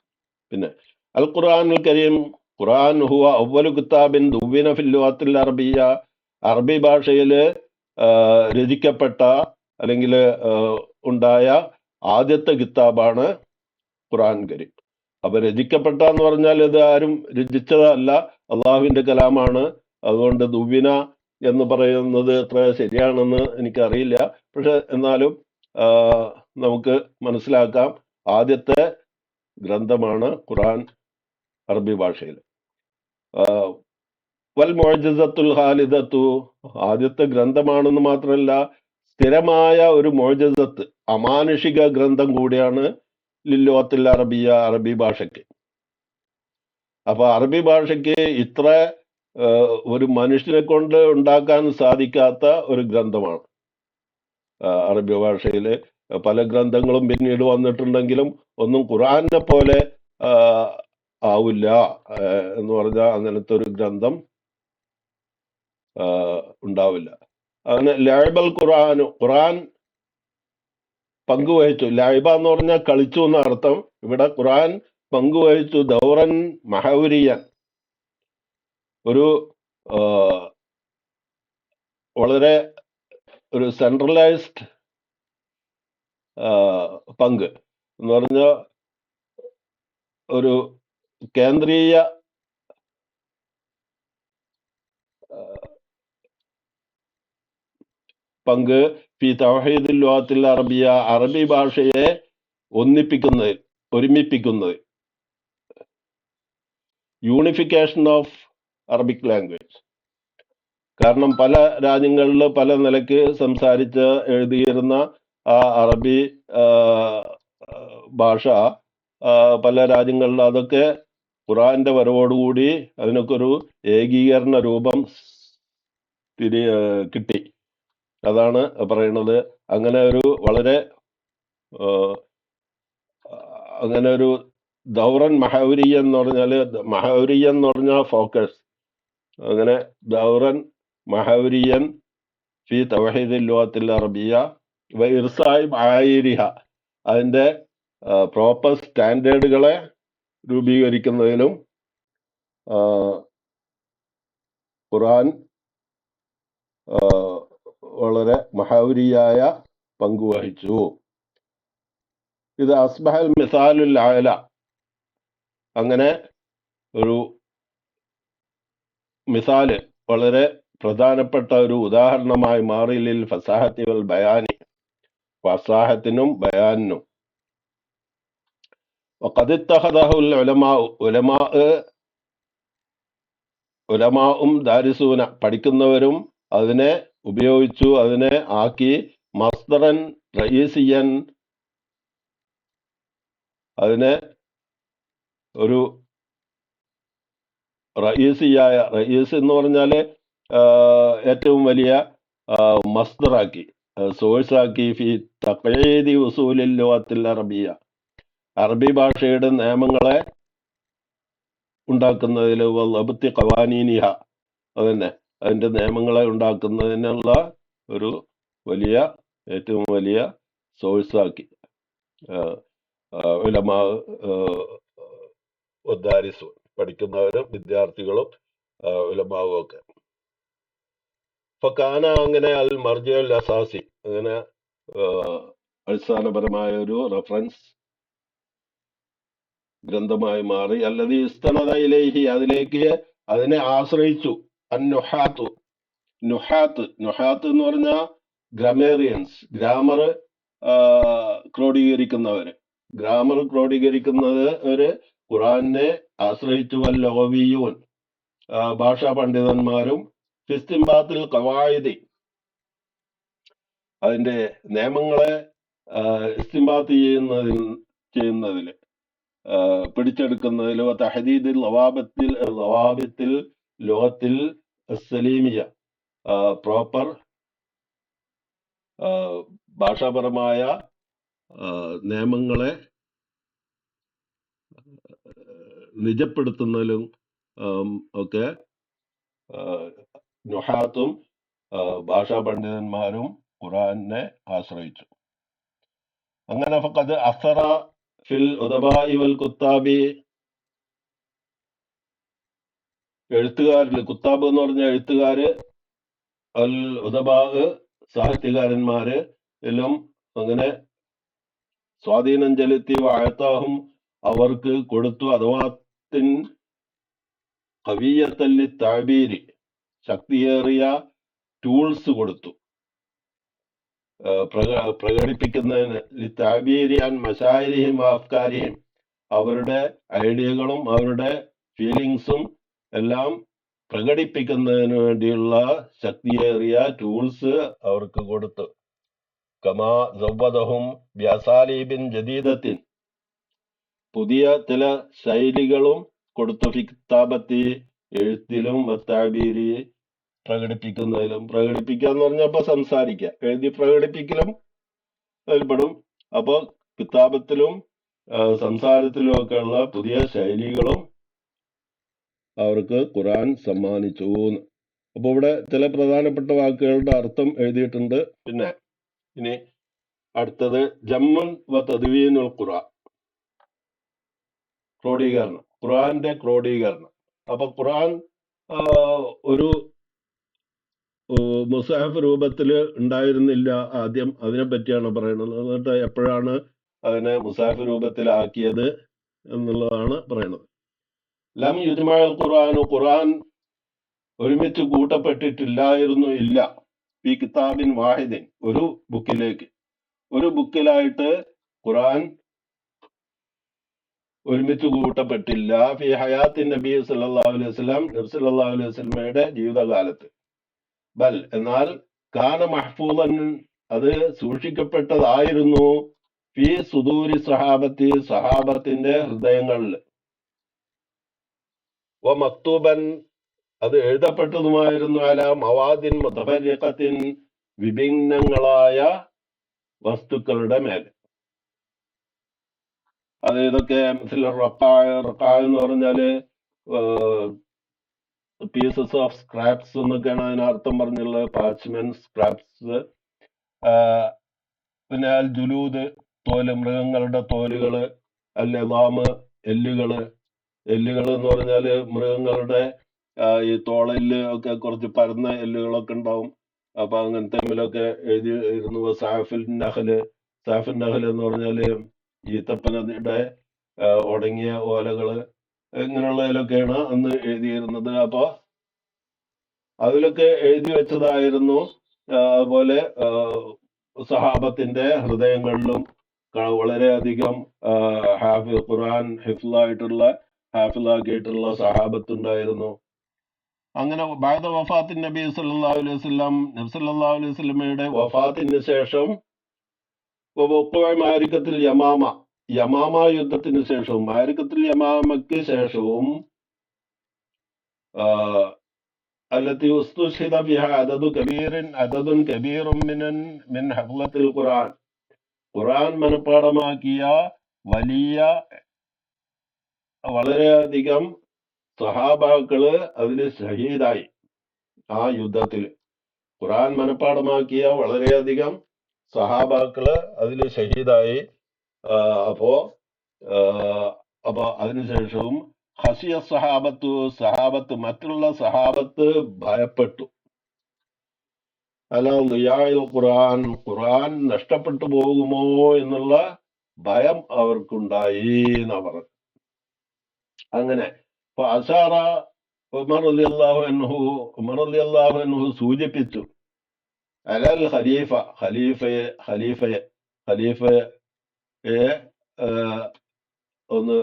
പിന്നെ അൽ ഖുർആനുൽ കരീം, ഖുർആൻ ഹുവ അവ്വലു കിതാബിൻ ദുവ്വിന ഫിൽ ലുഗത്തിൽ അറബിയ്യ, അറബി ഭാഷയില് രചിക്കപ്പെട്ട അല്ലെങ്കിൽ ഉണ്ടായ ആദ്യത്തെ കിതാബാണ് ഖുർആൻ കരീം. അപ്പൊ രചിക്കപ്പെട്ട എന്ന് പറഞ്ഞാൽ ഇത് ആരും രചിച്ചതല്ല, അള്ളാഹുവിന്റെ കലാമാണ്. അതുകൊണ്ട് ദുവ്വിന എന്ന് പറയുന്നത് എത്ര ശരിയാണെന്ന് എനിക്കറിയില്ല. പക്ഷെ എന്നാലും ആ, നമുക്ക് മനസ്സിലാക്കാം, ആദ്യത്തെ ഗ്രന്ഥമാണ് ഖുർആൻ അറബി ഭാഷയിൽ. വൽ മുഅ്ജിസത്തുൽ ഖാലിദത്തു, ആദ്യത്തെ ഗ്രന്ഥമാണെന്ന് മാത്രമല്ല, സ്ഥിരമായ ഒരു മുഅ്ജിസത്ത്, അമാനുഷിക ഗ്രന്ഥം കൂടിയാണ് ലില്ലുഗത്തിൽ അറബിയ, അറബി ഭാഷയ്ക്ക്. അപ്പൊ അറബി ഭാഷയ്ക്ക് ഇത്ര ഒരു മനുഷ്യനെ കൊണ്ട് ഉണ്ടാക്കാൻ സാധിക്കാത്ത ഒരു ഗ്രന്ഥമാണ് അറബി ഭാഷയിലെ പല ഗ്രന്ഥങ്ങളും പിന്നീട് വന്നിട്ടുണ്ടെങ്കിലും ഒന്നും ഖുർആനെ പോലെ ആ, ആവില്ല എന്ന് പറഞ്ഞാൽ അങ്ങനത്തെ ഒരു ഗ്രന്ഥം ഉണ്ടാവില്ല. അങ്ങനെ ലഅബൽ ഖുർആൻ പങ്കുവഹിച്ചു. ലഅബ എന്ന് പറഞ്ഞാൽ കളിച്ചു എന്ന അർത്ഥം. ഇവിടെ ഖുർആൻ പങ്കുവഹിച്ചു ദൗറൻ മഹൗരിയൻ, ഒരു ആ, വളരെ ഒരു സെൻട്രലൈസ്ഡ് പങ്ക് എന്ന് പറഞ്ഞാൽ ഒരു കേന്ദ്രീയ പങ്ക് ഫി തൗഹീദുൽ ലുഗത്തിൽ അറബിയ, അറബി ഭാഷയെ ഒന്നിപ്പിക്കുന്നതിൽ, ഒരുമിപ്പിക്കുന്നതിൽ, യൂണിഫിക്കേഷൻ ഓഫ് അറബിക് ലാംഗ്വേജ്. കാരണം പല രാജ്യങ്ങളിൽ പല നിലയ്ക്ക് സംസാരിച്ച് എഴുതിയിരുന്ന ആ അറബി ഭാഷ പല രാജ്യങ്ങളിൽ അതൊക്കെ ഖുർആന്റെ വരവോടുകൂടി അതിനൊക്കെ ഒരു ഏകീകരണ രൂപം കിട്ടി. അതാണ് പറയുന്നത്. അങ്ങനെ ഒരു വളരെ അങ്ങനെ ഒരു ദൗറൻ മഹൗരിയ എന്ന് പറഞ്ഞാല്, മഹൗരിയ എന്ന് പറഞ്ഞാൽ ഫോക്കസ്, അങ്ങനെ ദൗറൻ മഹൗരിയൻ ഫി തൗഹീദിൽ ലുഗത്തിൽ അറബിയ വ ഇർസായി മആയിരിഹ, അതിന്റെ പ്രോപ്പർ സ്റ്റാൻഡേർഡുകളെ രൂപീകരിക്കുന്നതിലും ഖുർആൻ വളരെ മഹൗരിയായ പങ്കുവഹിച്ചു. ഇത് അസ്ബഹൽ മിസാലുൽ അഅല, അങ്ങനെ ഒരു മിസാല്, വളരെ പ്രധാനപ്പെട്ട ഒരു ഉദാഹരണമായി മാറി ലിൽ ഫസാഹത്തി വൽ ബയാനി, ഫസാഹത്തിനും ബയാനിനും. വഖദ് ഇത്തഖദഹുൽ ഉലമാ, ഉലമാഉം ദാരിസൂന, പഠിക്കുന്നവരും അതിനെ ഉപയോഗിച്ചു, അതിനെ ആക്കി മസ്ദറൻ റയീസിയൻ, അതിനെ ഒരു റയീസിയായ, റയീസ് എന്ന് പറഞ്ഞാല് ഏറ്റവും വലിയ മസ്ദറാക്കി, സോഴ്സാക്കി ഫി തഖ്യീദി ഉസൂലിൽ ലുഗത്തിൽ അറബിയ, അറബി ഭാഷയുടെ നിയമങ്ങളെ ഉണ്ടാക്കുന്നതിൽ, വൽഅബ്തി ഖവാനീനിഹ, അതന്നെ അതിന്റെ നിയമങ്ങളെ ഉണ്ടാക്കുന്നതിനുള്ള ഒരു വലിയ, ഏറ്റവും വലിയ സോഴ്സാക്കി ഉലമാ ഉദ്ദാരിസു, പഠിക്കുന്നവരും വിദ്യാർത്ഥികളും ഉലമാവും ഒക്കെ. ഫക്കാന, അങ്ങനെ അൽ മർജിഉൽ അസാസി, അങ്ങനെ അടിസ്ഥാനപരമായ ഒരു റഫറൻസ് ഗ്രന്ഥമായി മാറി. അല്ലദീ ഇസ്തനദ ഇലൈഹി, അതിലേക്ക് അതിനെ ആശ്രയിച്ചു. അന്നുഹാത്തു, നുഹാത്ത്, നുഹാത്ത് എന്ന് പറഞ്ഞാൽ ഗ്രമേറിയൻസ്, ഗ്രാമർ ക്രോഡീകരിക്കുന്നവര്, ഗ്രാമർ ക്രോഡീകരിക്കുന്നത് ഒരു ഖുറാനെ ആശ്രയിച്ചു. വല്ലവീയൂൻ, ഭാഷാ പണ്ഡിതന്മാരും, ഫിസ്തിംബാത്തിൽ ഖവായിദി, അതിന്റെ നിയമങ്ങളെ ഇസ്തിംബാത്ത് ചെയ്യുന്നതിൽ പിടിച്ചെടുക്കുന്നതിൽ, തഹദീദിൽ ലവാബത്തിൽ ലോകത്തിൽ സലീമിയ, പ്രോപ്പർ ഭാഷാപരമായ നിയമങ്ങളെ നിജപ്പെടുത്തുന്നതിലും ഒക്കെ നുഹാത്തും ഭാഷാ പണ്ഡിതന്മാരും ഖുറാനെ ആശ്രയിച്ചു. അങ്ങനെ ഫഖദ് അസറ ഫിൽ ഉദബാഇ വൽ കുത്താബി, എഴുത്തുകാരിൽ, കുത്താബ് എന്ന് പറഞ്ഞ എഴുത്തുകാര്, അൽ ഉദബാ സാഹിത്യകാരന്മാര് എല്ലാം അങ്ങനെ സ്വാധീനം ചെലുത്തി. വാഴത്താഹും, അവർക്ക് കൊടുത്തു. അഥവാത്തിൻ കവിയത്തല്ലി താബീരി, ശക്തിയേറിയ ടൂൾസ് കൊടുത്തു പ്രകടിപ്പിക്കുന്നതിന് ലിത്താബീരിയാൻ മശാരിഹിം അഫ്കാരിഹിം, അവരുടെ ഐഡിയകളും അവരുടെ ഫീലിങ്സും എല്ലാം പ്രകടിപ്പിക്കുന്നതിന് വേണ്ടിയുള്ള ശക്തിയേറിയ ടൂൾസ് അവർക്ക് കൊടുത്തു. കമാ സവ്വദഹും ബിഅസാലീബിൻ ജദീദത്തിൻ, പുതിയ ചില ശൈലികളും കൊടുത്തു. ഫി കിതാബത്തി, എഴുത്തിലും വത്താബീരി, പ്രകടിപ്പിക്കുന്നതിലും. പ്രകടിപ്പിക്കുക എന്ന് പറഞ്ഞപ്പോ സംസാരിക്കുക, എഴുതി പ്രകടിപ്പിക്കലും അതിൽപ്പെടും. അപ്പൊ കിതാബത്തിലും സംസാരത്തിലും ഒക്കെയുള്ള പുതിയ ശൈലികളും അവർക്ക് ഖുർആൻ സമ്മാനിച്ചു. അപ്പൊ ഇവിടെ ചില പ്രധാനപ്പെട്ട വാക്കുകളുടെ അർത്ഥം എഴുതിയിട്ടുണ്ട്. പിന്നെ ഇനി അടുത്തത് ജമ്മുൻ വ തദ്വീനുൽ ഖുർആൻ, ക്രോഡീകരണം, ഖുർആന്റെ ക്രോഡീകരണം. അപ്പൊ ഖുർആൻ ഒരു മുസാഹഫ് രൂപത്തിൽ ഉണ്ടായിരുന്നില്ല ആദ്യം, അതിനെ പറ്റിയാണ് പറയുന്നത്. എന്നിട്ട് എപ്പോഴാണ് അതിനെ മുസാഹഫ് രൂപത്തിലാക്കിയത് എന്നുള്ളതാണ് പറയുന്നത്. ലം യുജ്മഅൽ ഖുർആൻ, ഖുർആൻ ഒരുമിച്ച് കൂട്ടപ്പെട്ടിട്ടില്ലായിരുന്നു, ഇല്ല. ഫി കിതാബിൻ വാഹിദിൻ, ഒരു ബുക്കിലേക്ക്, ഒരു ബുക്കിലായിട്ട് ഖുർആൻ ഒരുമിച്ച് കൂട്ടപ്പെട്ടില്ല. ഫി ഹയാത്തിൻ നബി സല്ലല്ലാഹു അലൈഹി വസല്ലം, നബി സല്ലല്ലാഹു അലൈഹി വസല്ലമയുടെ ജീവിതകാലത്ത്. ബൽ, എന്നാൽ കാന മഹ്ഫൂദൻ, അത് സൂക്ഷിക്കപ്പെട്ടതായിരുന്നു. ഫി സുദൂരി സഹാബത്തി, സഹാബത്തിന്റെ ഹൃദയങ്ങളിൽ. വ മക്തൂബൻ, അത് എഴുതപ്പെട്ടതുമായിരുന്നു. അല മവാദിൻ മുതഫരിഖത്തിൻ, വിഭിന്നങ്ങളായ വസ്തുക്കളുടെ മേൽ. അത് ഇതൊക്കെ റക്കായ എന്ന് പറഞ്ഞാല് പീസസ് ഓഫ് സ്ക്രാപ്സ് എന്നൊക്കെയാണ് അതിനർത്ഥം പറഞ്ഞുള്ളത്. Parchment scraps. പിന്നെ അൽ ജുലൂദ്, തോല്, മൃഗങ്ങളുടെ തോലുകള്. അൽ ഇളാമ്, എല്ലുകള്. എല്ലുകൾ എന്ന് പറഞ്ഞാല് മൃഗങ്ങളുടെ ഈ തോളല് ഒക്കെ കുറച്ച് പരന്ന എല്ലുകളൊക്കെ ഉണ്ടാവും. അപ്പൊ അങ്ങനത്തെ മേലൊക്കെ എഴുതിയിരുന്നു. സാഫിൽ നഹല്, സാഫിൽ നഹൽ എന്ന് പറഞ്ഞാല് ഈത്തപ്പനയുടെ ഉടങ്ങിയ ഓലകള്, ഇങ്ങനെയുള്ളതിലൊക്കെയാണ് അന്ന് എഴുതിയിരുന്നത്. അപ്പൊ അതിലൊക്കെ എഴുതി വെച്ചതായിരുന്നു. അതുപോലെ സഹാബത്തിന്റെ ഹൃദയങ്ങളിലും വളരെയധികം ഖുർആൻ ഹാഫിളാക്കിയിട്ടുള്ള സഹാബത്തുണ്ടായിരുന്നു. അങ്ങനെ ബഅദ വഫാത്തിൻ നബി സല്ലല്ലാഹു അലൈഹി വസല്ലം, നബി സല്ലല്ലാഹു അലൈഹി വസല്ലമയുടെ വഫാത്തിന് ശേഷം, മാരിക്കത്തിൽ യമാമ, യമാമ യുദ്ധത്തിന് ശേഷവും, മാരിക്കത്തിൽ യമാമയ്ക്ക് ശേഷവും, التي استشهد فيها عدد كبير من حفظة القرآن, ഖുർആൻ മനഃപ്പാടമാക്കിയ വളരെയധികം സഹാബാക്കള് അതില് ഷഹീദായി. ആ യുദ്ധത്തില് ഖുർആൻ മനഃപ്പാടമാക്കിയ വളരെയധികം സഹാബാക്കള് അതില് ഷഹീദായി. അപ്പോ അതിനുശേഷവും ഹസിയ സഹാബത്ത്, മറ്റുള്ള സഹാബത്ത് ഭയപ്പെട്ടു. ഖുർആൻ, ഖുർആൻ നഷ്ടപ്പെട്ടു പോകുമോ എന്നുള്ള ഭയം അവർക്കുണ്ടായി എന്നാ പറഞ്ഞു. അങ്ങനെ അശാറ ഉമർ റളിയല്ലാഹു അൻഹു സൂചിപ്പിച്ചു. അലൽ ഖലീഫയെ ഒന്ന്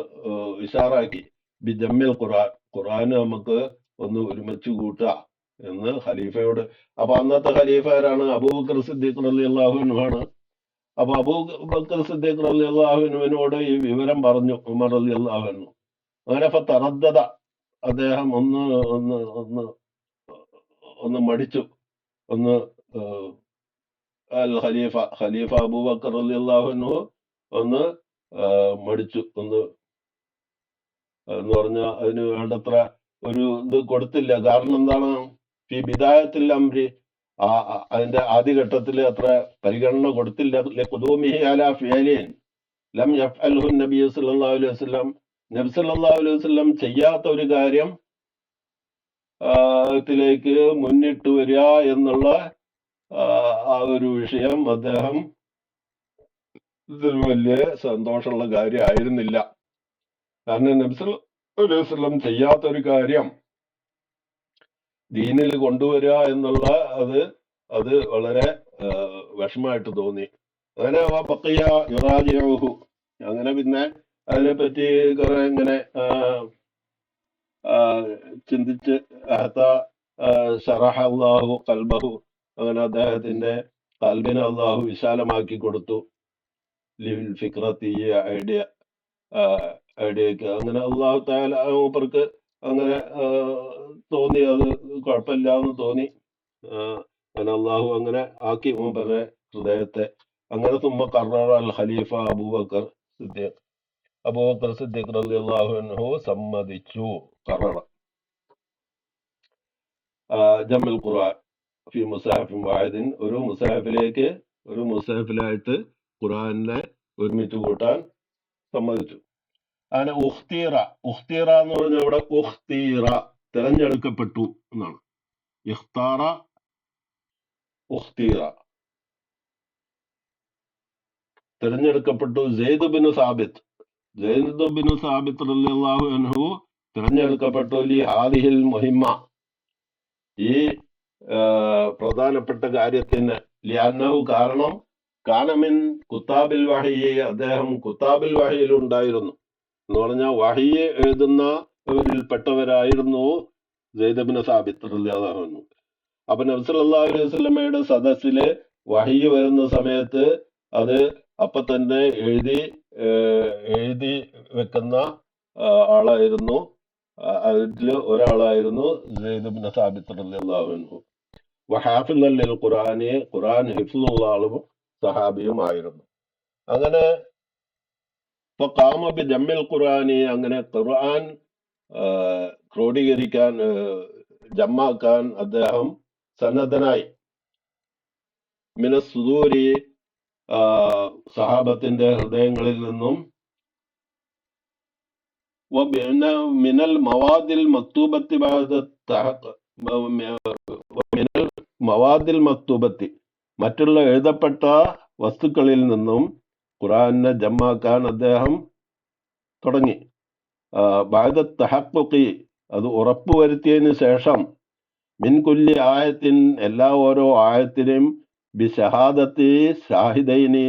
ഇഷാറാക്കി. ബിജമ്മിൽ ഖുർആൻ നമുക്ക് ഒന്ന് ഒരുമിച്ച് കൂട്ടുക എന്ന് ഖലീഫയോട്. അപ്പൊ അന്നത്തെ ഖലീഫ ആരാണ്? അബൂബക്കർ സിദ്ദീഖ് റളിയല്ലാഹു അൻഹു ആണ്. അപ്പൊ അബൂബക്കർ സിദ്ദീഖ് റളിയല്ലാഹു അൻഹുവിനോട് ഈ വിവരം പറഞ്ഞു ഉമർ റളിയല്ലാഹു അൻഹു. അങ്ങനെ തറദ്ദദ, അദ്ദേഹം ഒന്ന് മടിച്ചു. ഖലീഫ അബൂബക്കർ റളിയല്ലാഹു അൻഹു ഒന്ന് മടിച്ചു. എന്ന് പറഞ്ഞാൽ അതിന് വേണ്ടത്ര ഒരു ഇത് കൊടുത്തില്ല. കാരണം എന്താണ്? ഈ ബിദായത്തിൽ അംരി, അതിന്റെ ആദ്യഘട്ടത്തില് അത്ര പരിഗണന കൊടുത്തില്ല. ഖുദൂമിഹി അലാ ഫിഅലിൻ ലം യഫ്അൽഹു നബി സല്ലല്ലാഹു അലൈഹി വസല്ലം, നബി സല്ലല്ലാഹു അലൈഹി വസല്ലം ചെയ്യാത്ത ഒരു കാര്യം ത്തിലേക്ക് മുന്നിട്ട് വരിക എന്നുള്ള ആ ഒരു വിഷയം അദ്ദേഹം ഇതിൽ വലിയ സന്തോഷമുള്ള കാര്യമായിരുന്നില്ല. കാരണം നബി സല്ലല്ലാഹു അലൈഹി വസല്ലം ചെയ്യാത്തൊരു കാര്യം ദീനിൽ കൊണ്ടുവരിക എന്നുള്ള അത് അത് വളരെ വിഷമമായിട്ട് തോന്നി. അങ്ങനെ ബഖിയ യുറാജിഉഹു, അങ്ങനെ പിന്നെ അതിനെപ്പറ്റി കുറെ ഇങ്ങനെ ചിന്തിച്ച് ശറഹ അല്ലാഹു ഖൽബഹു, അങ്ങനെ അദ്ദേഹത്തിന്റെ കൽബിനെ അള്ളാഹു വിശാലമാക്കി കൊടുത്തു. ലിൽ ഫിക്രത്തി, ഈ ഐഡിയക്ക് അങ്ങനെ അള്ളാഹു തആല മൂപ്പർക്ക് അങ്ങനെ തോന്നി, അത് കുഴപ്പമില്ലാന്ന് തോന്നി. അങ്ങനെ അള്ളാഹു അങ്ങനെ ആക്കി മൂപ്പരുടെ ഹൃദയത്തെ. അങ്ങനെ തുമ്മ കർററ അൽ ഖലീഫ അബൂബക്കർ സിദ്ദീഖ്, അബൂബക്കർ സിദ്ദീഖ് റളിയല്ലാഹു അൻഹു സമ്മതിച്ചു. കർററ ജമ്മൽ ഖുർആൻ ഫി മുസാഹിഫിൻ വാഹിദിൻ, ഒരു മുസാഹിഫിലായിട്ട് ഖുർആനിനെ ഒരുമിച്ച് കൂട്ടാൻ സമ്മതിച്ചു. അങ്ങനെ ഉഖ്തീറ എന്ന് പറഞ്ഞ ഇവിടെ ഉഖ്തീറ തിരഞ്ഞെടുക്കപ്പെട്ടു എന്നാണ്. ഇഖ്താറ, ഉഖ്തീറ തിരഞ്ഞെടുക്കപ്പെട്ടു. സെയ്ദ് ബിൻ സാബിത്ത് റളിയല്ലാഹു അൻഹു തിരഞ്ഞെടുക്കപ്പെട്ടു. ലി ഹാദിഹിൽ മുഹിമ്മ, ഈ പ്രധാനപ്പെട്ട കാര്യത്തിന്. ലിഅന്നഹു, കാരണം കാനമിൻ കുത്താബിൽ വഹയി, അദ്ദേഹം കുത്താബിൽ വഹയിൽ ഉണ്ടായിരുന്നു എന്ന് പറഞ്ഞാൽ വഹയെ എഴുതുന്നവരിൽ പെട്ടവരായിരുന്നു സെയ്ദ് ബിൻ സാബിത്ത് റളിയല്ലാഹു അൻഹു. അപ്പൊ നബി സല്ലല്ലാഹു അലൈഹി വസല്ലമയുടെ സദസ്സില് വഹയ് വരുന്ന സമയത്ത് അത് അപ്പൊ തന്നെ എഴുതി വെക്കുന്ന ആളായിരുന്നു. അതില് ഒരാളായിരുന്നു സെയ്ദ് ബിൻ സാബിത്ത് റളിയല്ലാഹു അൻഹു. വഹാഫിളൻ ലിൽ ഖുർആനി, ഖുർആൻ ഹിഫ്ളുള്ള ആളും സഹാബിയുമായിരുന്നു. അങ്ങനെ ഖാമ ബി ജമ്മിൽ ഖുർആനി, അങ്ങനെ ഖുർആൻ ക്രോഡീകരിക്കാൻ, ജമ്മാക്കാൻ അദ്ദേഹം സന്നദ്ധനായി. മിനസ് സുദൂരി, സഹാബത്തിന്റെ ഹൃദയങ്ങളിൽ നിന്നും. മിനൽ മവാദിൽ മക്തൂബത്തി മിനൽ മവാദിൽ മക്തൂബത്തി, മറ്റുള്ള എഴുതപ്പെട്ട വസ്തുക്കളിൽ നിന്നും ഖുർആനെ ജമ്മാക്കാൻ അദ്ദേഹം തുടങ്ങി. ബഅദ തഹഖുഖി, അത് ഉറപ്പുവരുത്തിയതിനു ശേഷം. മിൻ കുല്ലി ആയത്തിൻ, എല്ലാ ഓരോ ആയത്തിനും. ബി ഷഹാദത്തി ഷാഹിദൈനി,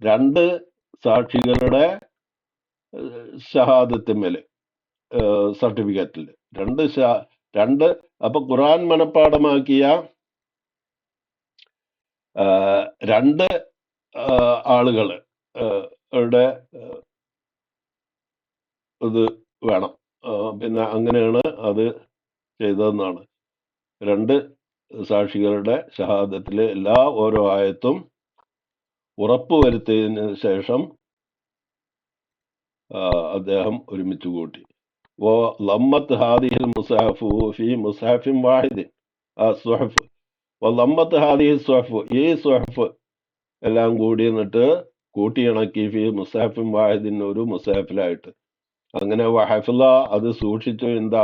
രണ്ട് സാക്ഷികളുടെ ഷഹാദത്തിന്മേല്, സർട്ടിഫിക്കറ്റിൽ രണ്ട്. അപ്പൊ ഖുർആൻ മനഃപ്പാടമാക്കിയ രണ്ട് ആളുകള് ഇത് വേണം. പിന്നെ അങ്ങനെയാണ് അത് ചെയ്തതെന്നാണ്. രണ്ട് സാക്ഷികളുടെ ഷഹാദത്തിലെ എല്ലാ ഓരോ ആയത്തും ഉറപ്പുവരുത്തിയതിനു ശേഷം അദ്ദേഹം ഒരുമിച്ച് കൂട്ടി. ലമ്മത്ത് ഹാദിഹിൽ മുസാഹഫു ഫി മുസാഹിഫിൻ വാഹിദിൻ, സുഹഫ്. ലമ്മത്ത് ഹാദിഹി സുഹഫ്, ഈ സുഹഫ് എല്ലാം കൂടി എന്നിട്ട് കൂട്ടിയിണക്കി. ഫി മുസാഹിഫിൻ വാഹിദിൻ, ഒരു മുസാഹിഫിലായിട്ട്. അങ്ങനെ വഹഫിള, അത് സൂക്ഷിച്ചു. എന്താ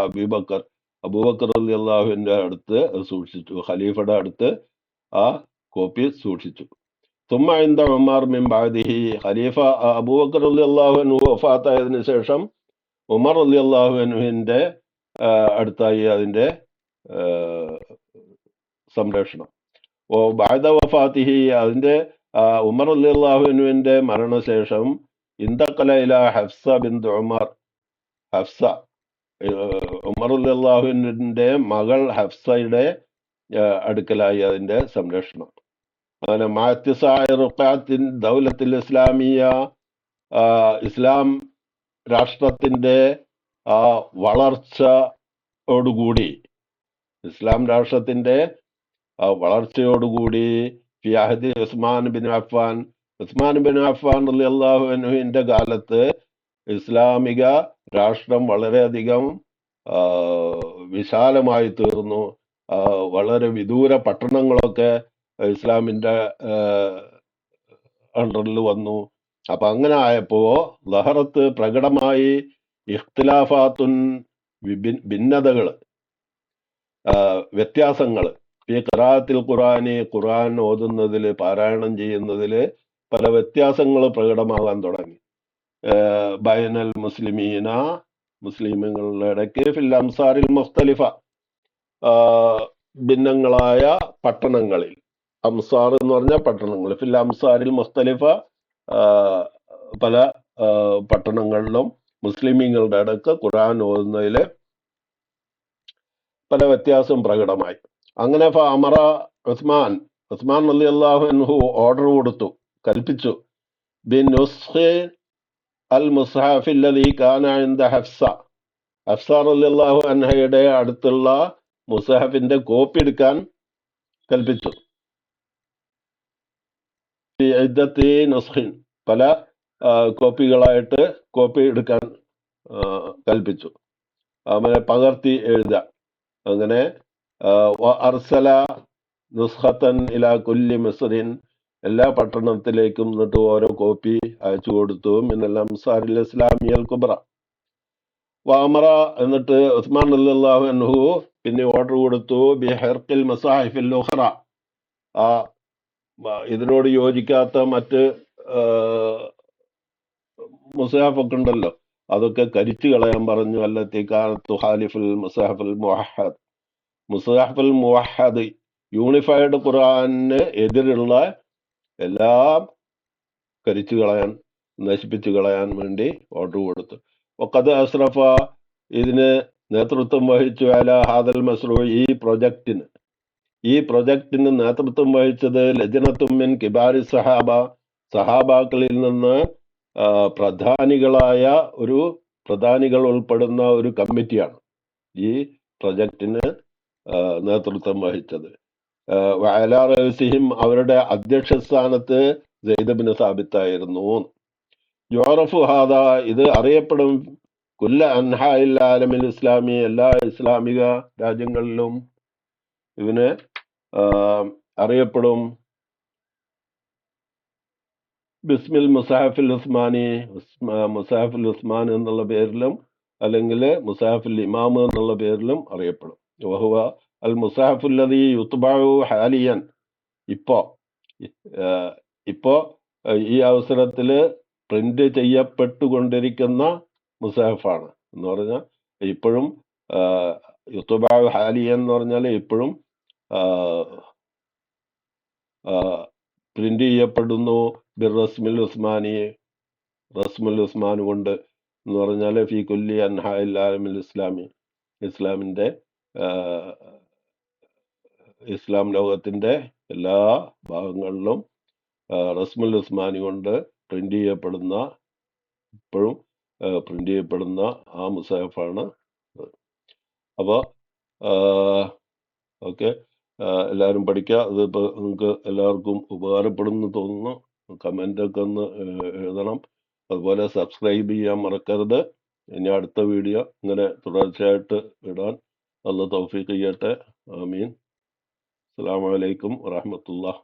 അബൂബക്കർ റളിയല്ലാഹുവിന്റെ അടുത്ത് സൂക്ഷിച്ചു, ഖലീഫയുടെ അടുത്ത് ആ കോപ്പി സൂക്ഷിച്ചു. തുമ്മ ഇന്ദ ഉമർ മിൻ ബഅദിഹി, ഖലീഫ അബൂബക്കർ റളിയല്ലാഹു അൻഹു വഫാത്തായതിനു ശേഷം ഉമർ റളിയല്ലാഹു അൻഹുവിന്റെ അടുത്തായി അതിന്റെ സംരക്ഷണം. ബഅദ വഫാത്തിഹി, അതിന്റെ ഉമർ റളിയല്ലാഹു അൻഹുവിന്റെ മരണശേഷം. ഇന്തഖല ഇലാ ഹഫ്സ ബിൻത് ഉമർ, ഹഫ്സ ഉമർ റളിയല്ലാഹുവിന്റെ മകൾ ഹഫ്സയുടെ അടുക്കലായി അതിന്റെ സംരക്ഷണം. അങ്ങനെ മാറ്റിസായറുഖാത്തിൻ ദൗലത്തിൽ ഇസ്ലാമിയ, ഇസ്ലാം രാഷ്ട്രത്തിന്റെ ആ വളർച്ചയോടുകൂടി, ഇസ്ലാം രാഷ്ട്രത്തിന്റെ ആ വളർച്ചയോടുകൂടി. ഫി അഹദി ഉസ്മാൻ ബിൻ അഫ്ഫാൻ റളിയല്ലാഹു അൻഹുവിന്റെ കാലത്ത് ഇസ്ലാമിക രാഷ്ട്രം വളരെയധികം വിശാലമായി തീർന്നു. വളരെ വിദൂര പട്ടണങ്ങളൊക്കെ ഇസ്ലാമിന്റെ അണ്ടറിൽ വന്നു. അപ്പൊ അങ്ങനെ ആയപ്പോ ലഹറത്ത് പ്രകടമായി ഇഖ്തിലാഫാത്തുൻ, ഭിന്നതകള്, വ്യത്യാസങ്ങള്. ഈ ഖിറാഅത്തിൽ ഖുർആനി, ഖുർആൻ ഓതുന്നതില്, പാരായണം ചെയ്യുന്നതില് പല വ്യത്യാസങ്ങൾ പ്രകടമാകാൻ തുടങ്ങി. ബൈനൽ മുസ്ലിമീന, മുസ്ലിമുകളുടെ ഇടയ്ക്ക്. ഫിൽ അംസാരിൽ മുഖ്തലിഫ, ആ, ഭിന്നങ്ങളായ പട്ടണങ്ങളിൽ, അംസാർ എന്ന് പറഞ്ഞ പട്ടണങ്ങൾ, ഫിൽ അംസാരിൽ മുസ്തലിഫ, ആ, പല ആ, പട്ടണങ്ങളിലും മുസ്ലിമീങ്ങളുടെ അടുക്ക് ഖുർആൻ ഓതുന്നതിൽ പല വ്യത്യാസം പ്രകടമായി. അങ്ങനെ അമറ ഉസ്മാൻ ഉസ്മാൻ റളിയല്ലാഹു അൻഹു ഓർഡർ കൊടുത്തു, കൽപ്പിച്ചു, ബിൻ നുസ്ഖി അൽ മുസ്ഹഫി അല്ലദീ കാന ഇൻദ ഹഫ്സ, ഹഫ്സ റളിയല്ലാഹു അൻഹയുടെ അടുത്തുള്ള മുസ്ഹഫിന്റെ കോപ്പി എടുക്കാൻ കൽപ്പിച്ചു. ഫി ഇദ്ദത്തി നുസ്ഖിൻ, പല കോപ്പികളായിട്ട് കോപ്പി എടുക്കാൻ കൽപ്പിച്ചു, അങ്ങനെ പകർത്തി എഴുതാൻ. അങ്ങനെ അർസല നുസ്ഖത്തൻ ഇലാ കുല്ലി മിസ്റിൻ, എല്ലാ പട്ടണത്തിലേക്കും എന്നിട്ട് ഓരോ കോപ്പി അയച്ചു കൊടുത്തു. മിനൽ അംസാരിൽ ഇസ്ലാമിയൽ കുബ്ര. വാമറ, എന്നിട്ട് ഉസ്മാൻ റളിയല്ലാഹു അൻഹു പിന്നെ ഓർഡർ കൊടുത്തു, ബി ഹർഖിൽ മസാഹിഫിൽ ഉഖറ, ആ ഇതിനോട് യോജിക്കാത്ത മറ്റ് മുസാഹഫൊക്കെ ഉണ്ടല്ലോ, അതൊക്കെ കരിച്ചു കളയാൻ പറഞ്ഞു. അല്ലത്തി കാനത്തു ഖാലിഫുൽ മുസാഹഫുൽ മുവഹദ്, മുസാഹഫുൽ മുവഹദ് യൂണിഫൈഡ് ഖുർആന് എതിരുള്ള എല്ലാം കരിച്ചു കളയാൻ, നശിപ്പിച്ചു കളയാൻ വേണ്ടി ഓർഡർ കൊടുത്തു. വഖദ് അസ്റഫ, ഇതിന് നേതൃത്വം വഹിച്ചു, അല ഹാദൽ മസ്റൂ, ഈ പ്രൊജക്ടിന് നേതൃത്വം വഹിച്ചത് ലജ്നത്തും മിൻ കിബാരി സഹാബ, സഹാബാക്കളിൽ നിന്ന് പ്രധാനികൾ ഉൾപ്പെടുന്ന ഒരു കമ്മിറ്റിയാണ് ഈ പ്രൊജക്ടിന് നേതൃത്വം വഹിച്ചത്. വഅലാ റഅസിഹിം, അവരുടെ അധ്യക്ഷ സ്ഥാനത്ത് സെയ്ദ് ബിൻ സാബിത്തായിരുന്നു. യുഅറഫു ഹാദ, ഇത് അറിയപ്പെടും, കുല്ല അൻഹാഇൽ ആലമിൽ ഇസ്ലാമി, എല്ലാ ഇസ്ലാമിക രാജ്യങ്ങളിലും ഇതിന് അറിയപ്പെടും. ബിസ്മിൽ മുസാഹഫുൽ ഉസ്മാനി, മുസാഹഫുൽ ഉസ്മാൻ എന്നുള്ള പേരിലും അല്ലെങ്കിൽ മുസാഹഫുൽ ഇമാം എന്നുള്ള പേരിലും അറിയപ്പെടും. വഹുവ അൽ മുസാഹഫുല്ലദീ യുത്ബഉ ഹാലിയൻ, ഇപ്പോ ഈ അവസരത്തിൽ പ്രിന്റ് ചെയ്യപ്പെട്ടുകൊണ്ടിരിക്കുന്ന മുസാഹഫാണ് എന്ന് പറഞ്ഞാൽ, ഇപ്പോഴും യുത്ബഉ ഹാലിയൻ എന്ന് പറഞ്ഞാൽ ഇപ്പോഴും പ്രിന്റ് ചെയ്യപ്പെടുന്നു. ബിർ റസ്മിൽ ഉസ്മാനി, റസ്മുൽ ഉസ്മാൻ കൊണ്ട് എന്ന് പറഞ്ഞാൽ ഫി കുല്ലി അൻഹാഇൽ ആലമിൽ ഇസ്ലാമി, ഇസ്ലാമിന്റെ ഇസ്ലാം ലോകത്തിന്റെ എല്ലാ ഭാഗങ്ങളിലും റസ്മുൽ ഉസ്മാനി കൊണ്ട് പ്രിന്റ് ചെയ്യപ്പെടുന്ന, ഇപ്പോഴും പ്രിന്റ് ചെയ്യപ്പെടുന്ന ആ മുസാഹഫാണ്. അപ്പോൾ ഓക്കെ, എല്ലാവരും പഠിക്കുക. അതിപ്പോൾ നിങ്ങൾക്ക് എല്ലാവർക്കും ഉപകാരപ്പെടുമെന്ന് തോന്നുന്നു. കമൻ്റൊക്കെ ഒന്ന് എഴുതണം. അതുപോലെ സബ്സ്ക്രൈബ് ചെയ്യാൻ മറക്കരുത്. ഇനി അടുത്ത വീഡിയോ ഇങ്ങനെ തുടർച്ചയായിട്ട് ഇടാൻ അല്ലാഹു തൗഫീഖ് ചെയ്യട്ടെ. ആമീൻ. അസ്സലാമു അലൈക്കും വറഹ്മത്തുള്ളാഹി.